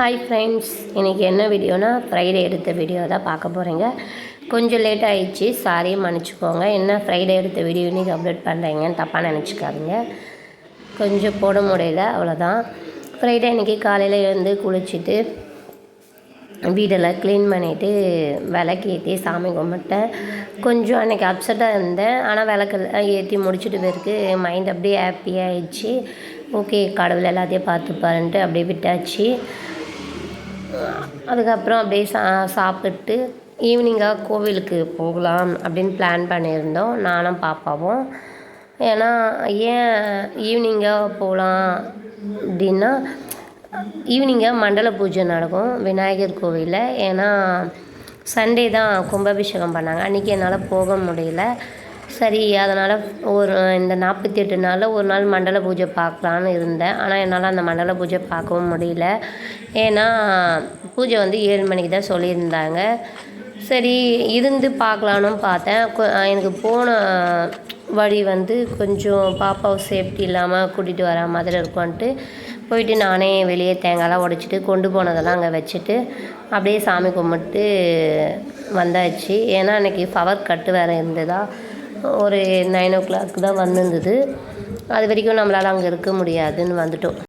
Hi friends, இன்றைக்கி என்ன வீடியோனா Friday எடுத்த வீடியோ தான் பார்க்க போகிறீங்க. கொஞ்சம் லேட் ஆகிடுச்சு, சாரி மன்னிச்சிக்கோங்க. என்ன ஃப்ரைடே எடுத்த வீடியோ இன்றைக்கி அப்லோட் பண்ணுறீங்கன்னு தப்பாக நினச்சிக்காதீங்க. கொஞ்சம் போட முடியல, அவ்வளோதான். ஃப்ரைடே இன்றைக்கி காலையில் எழுந்து குளிச்சுட்டு வீடெல்லாம் க்ளீன் பண்ணிவிட்டு விளக்கேற்றி சாமி கும்பிட்டேன். கொஞ்சம் அன்றைக்கி அப்செட்டாக இருந்தேன், ஆனால் விளக்கெல்லாம் ஏற்றி முடிச்சுட்டு பிறகு மைண்ட் அப்படியே ஹாப்பியாகிடுச்சு. ஓகே, கடவுள் எல்லாத்தையும் பார்த்துப்பாருன்ட்டு அப்படியே விட்டாச்சு. அதுக்கப்புறம் அப்படியே சாப்பிட்டு ஈவினிங்காக கோவிலுக்கு போகலாம் அப்படின்னு பிளான் பண்ணியிருந்தோம், நானும் பாப்பாவும். ஏன்னா ஏன் ஈவினிங்காக போகலாம் அப்படின்னா, ஈவினிங்காக மண்டல பூஜை நடக்கும் விநாயகர் கோவிலில். ஏன்னா சண்டே தான் கும்பாபிஷேகம் பண்ணாங்க, அன்றைக்கி என்னால் போக முடியல. சரி, அதனால் இந்த 48 நாளில் ஒரு நாள் மண்டல பூஜை பார்க்கலான்னு இருந்தேன். ஆனால் என்னால் அந்த மண்டல பூஜை பார்க்கவும் முடியல. ஏன்னா பூஜை 7 மணிக்கு தான் சொல்லியிருந்தாங்க. சரி, இருந்து பார்க்கலான்னு பார்த்தேன். எனக்கு போன வழி கொஞ்சம் பாப்பாவை சேஃப்டி இல்லாமல் கூட்டிகிட்டு வர மாதிரி இருக்கும்ன்ட்டு போயிட்டு நானே வெளியே தேங்காயெல்லாம் உடைச்சிட்டு கொண்டு போனதெல்லாம் அங்கே வச்சுட்டு அப்படியே சாமி கும்பிட்டு வந்தாச்சு. ஏன்னா அன்றைக்கி பவர் கட்டு வேறு இருந்ததா, ஒரு 9 o'clock தான் வந்திருந்தது. அது வரைக்கும் நம்மளால் அங்கே இருக்க முடியாதுன்னு வந்துட்டோம்.